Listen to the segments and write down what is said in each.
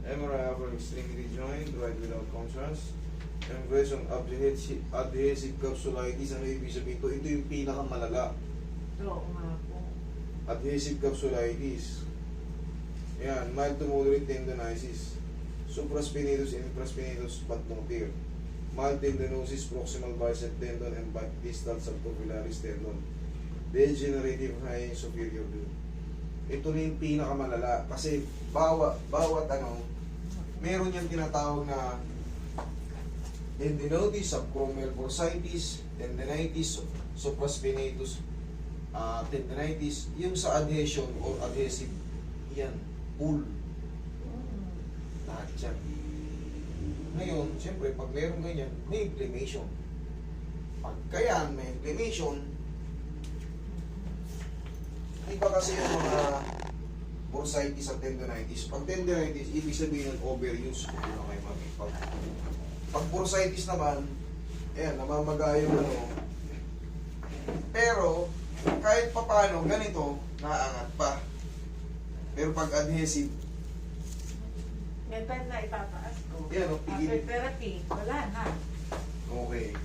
MRI upper extremity joint, right without contrast. Impression adhesive capsulitis. Ano ibig sabihin ito? Ito yung pinakamalala. Oo nga po. Adhesive capsulitis. Yan, mild to moderate tendonitis. Supraspinatus and infraspinatus but no tear. Mild tendinosis, proximal bicep tendon and distal subcapularis tendon. Degenerative high superior view. Ito na yung pinakamalala kasi bawat ano, meron yung tinatawag na tendinitis, subchromial bursitis, tendinitis, supraspinatus, tendinitis, yung sa adhesion or adhesive, yan, pull. Lahat yan. Ngayon, siyempre, pag meron ganyan, may inflammation. Pagka yan, may inflammation, iba kasi yung mga bursitis at tendinitis. Pag tendinitis, ibig sabihin ng overuse. Kung ano kayo mag-ipag. Pag bursitis naman, ayan, namamaga yung ano. Pero, kahit papano, ganito, naaangat pa. Pero pag adhesive, May time na itataas ko. yan, After therapy, wala na. okay.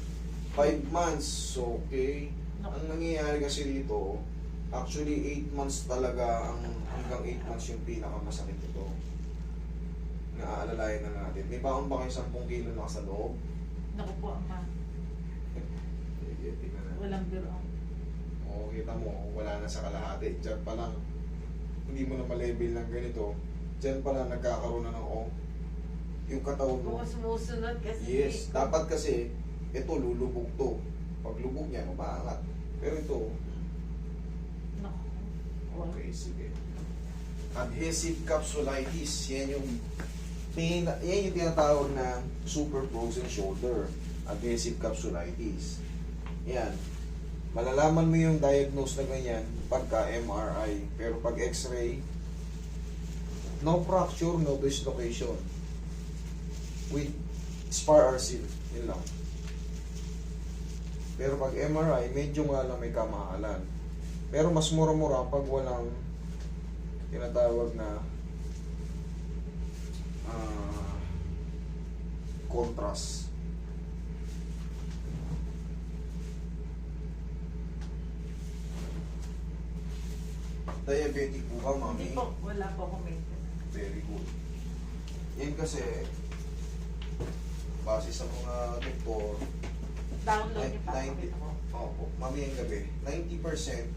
5 months, okay. Ang nangyayari kasi dito, actually 8 months talaga, hanggang 8 months yung pinakamasakit ito. Naaalalayan na natin. May baon ba kayo 10 kilo na sa loob? Naku po, ama. Sige, tingnan natin. Walang biro. Oo, kita mo, wala na sa kalahati. Diyan pa lang, hindi mo na ma-level ng ganito. Diyan pa lang nagkakaroon na ng yung katawan mo. Oo, sumusunod kasi. Yes, dapat kasi, ito lulubog to. Pag lubog niya, umaangat. Pero ito, Naku. okay, sige. Adhesive capsulitis, yan yung tinatawag na super frozen shoulder. Adhesive capsulitis. Yan. Malalaman mo yung diagnose na ganyan pagka MRI. Pero pag X-ray, no fracture, no dislocation. With spar RC. Yun lang. Pero pag MRI, medyo nga lang may kamahalan. Pero mas mura-mura pag walang tinatawag na contrast. Diabetic po ka, mami? Hindi po, wala po akong maintenance. Very good. Yan kasi, base sa mga doktor, Download niyo pa 90, ako. opo, mamayang gabi, 90%,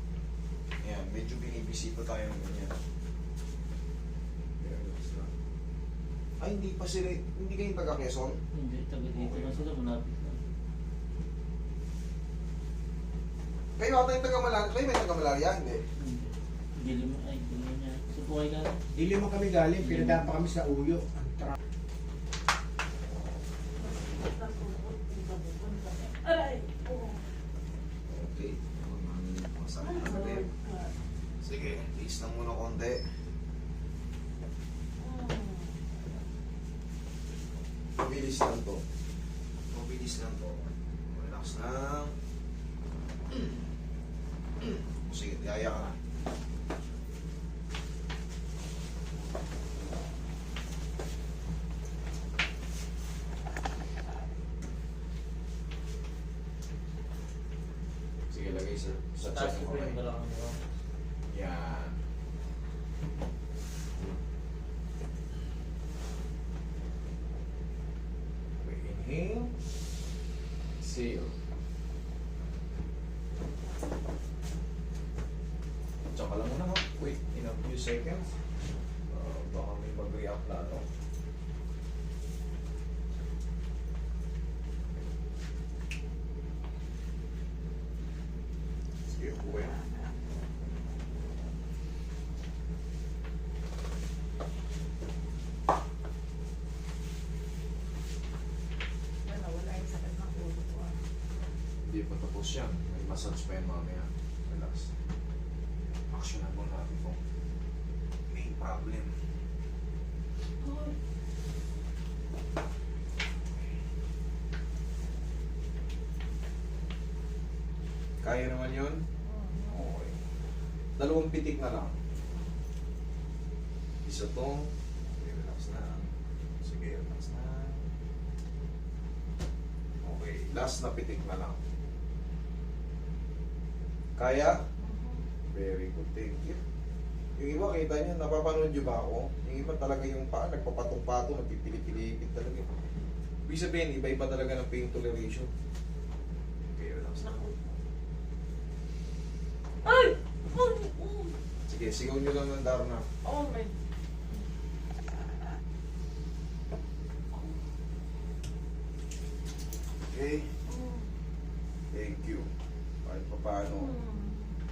yan, medyo binibisita tayo ng ganyan. Ay, hindi pa sila, hindi kayo taga Quezon? Hindi, taga dito na sila, malapit na. Kayo ata yung taga Malaria, kayo may taga Malaria, hindi? Hindi. Dilim, ay, dilim niya. Sa buhay ka na. Dili mo kami galing, pinadaan pa kami sa uyo. Ang Aray! Oo. Okay. Masakit na gabi. Sige, tiis lang muna konti. Mabilis lang to. Mabilis lang to. Relax lang. Sige, yaya ka na. Sige, lagay sa Taas check ko mo. yung balakang mo. Yan. Okay, inhale. Exhale. Tsaka lang muna, ha? Wait, in a few seconds. Baka may mag-react na ano. Sige, uwi. Wala, wala yung sakit ng ulo ko. Hindi pa tapos yan. May massage pa yan mamaya. Relax. Action na muna natin kung may problem. Kaya naman yun? Okay. 2 pitik na lang. Isa to. Okay, relax na. Last na pitik na lang. Kaya? Very good, thank you. Yung iba, kita nyo, napapanood nyo ba ako? Yung iba talaga yung paa, nagpapatong-patong, nagpipilip-pilipit talaga. Ibig sabihin, iba-iba talaga ng pain toleration. Okay, relax na. Ay! Sige, sigaw nyo lang ng Darna. Oh my... Okay? Thank you. Kahit pa paano.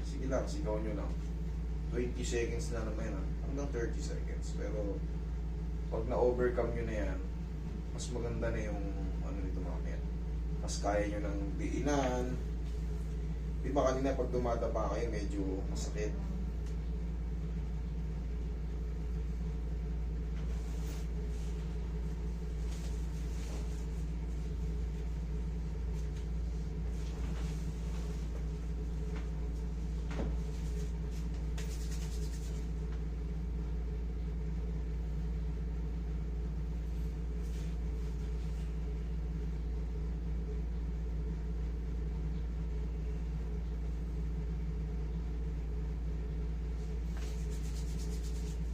Sige lang, sigaw nyo lang. 20 seconds na naman yan. Hanggang 30 seconds. Pero, pag na-overcome nyo na yan, mas maganda na yung ano nito mamaya. Mas kaya nyo ng diinan. Di ba kanina pag dumadapa kayo, medyo masakit.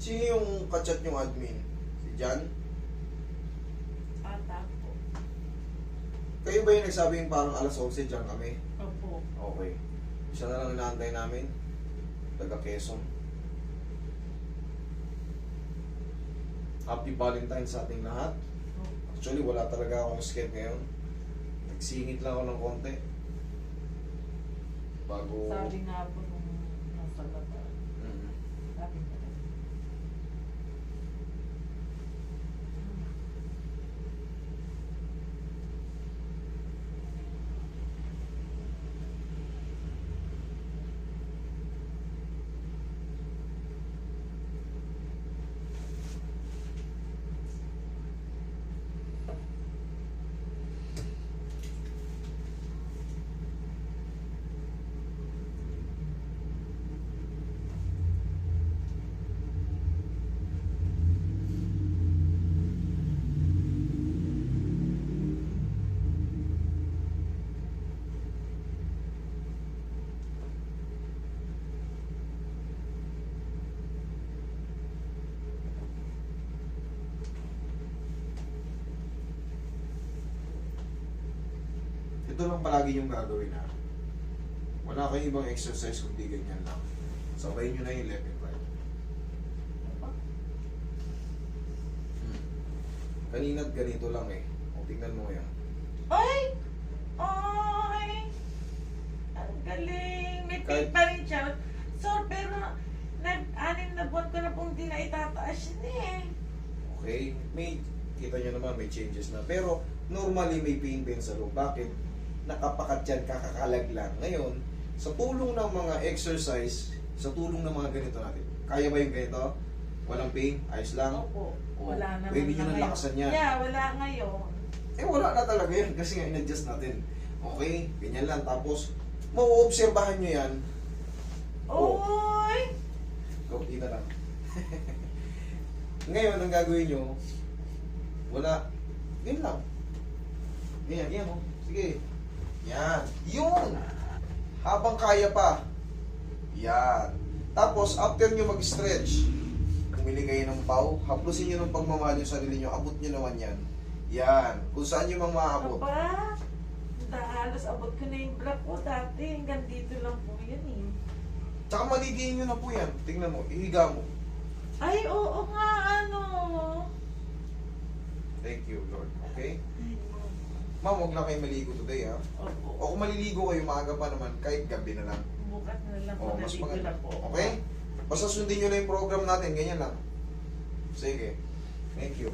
Sino yung kachat yung admin? Si Jan? Ata po. Kayo ba yung nagsabing parang alas 11 dyan kami? Opo. Okay. Isa na lang inaantay namin. Taga Quezon. Happy Valentine's sa ating lahat. Actually, wala talaga akong skate ngayon. Nagsingit lang ako ng konti. Bago... Sabi nga po nung nasa labas. Mm. Sabi nga. Ito lang palagi yung gagawin ha. Wala kayong ibang exercise kundi ganyan lang. Sabayin nyo na yung left and right. Kanina't ganito lang eh. O tingnan mo yan. Ay! Ay! Ang galing! May pain Kahit- pa rin siya. So, pero nag-anim na buwan ko na pong di na itataas yun eh. Okay? May, kita nyo naman may changes na. Pero normally may pain din sa loob. Bakit? Nakapakat yan, kakakalag lang. Ngayon, sa tulong ng mga exercise, sa tulong ng mga ganito natin, kaya ba yung ganito? Walang pain? Ayos lang? Opo. Oo. Wala naman Pwede nyo na nang ngayon. lakasan yan. Yeah, wala ngayon. Eh wala na talaga yun kasi nga in-adjust natin. Okay? Ganyan lang. Tapos, mauobserbahan nyo yan. Oo. Oy! Kaunti na lang. Ngayon, ang gagawin nyo, wala. Yan lang. Ganyan, yan o. Sige. Yan. Yun! Habang kaya pa. Yan. Tapos, after nyo mag-stretch, bumili kayo ng pau, haplusin nyo ng pagmamahal yung sarili nyo, abot nyo naman yan. Yan. Kung saan nyo mang maabot. Aba, halos abot ko na yung bra ko dati. Hanggang dito lang po yun eh. Tsaka malidiin nyo na po yan. Tingnan mo, ihiga mo. Ay, oo nga, ano. Thank you, Lord. Okay? Ay, Ma'am, huwag lang kayo maligo today, ha? opo. O kung maliligo kayo, maaga pa naman, kahit gabi na lang. Bukas na lang po, O, mas naligo maganda. na po. Okay? Basta sundin nyo na yung program natin, ganyan lang. Sige. Thank you.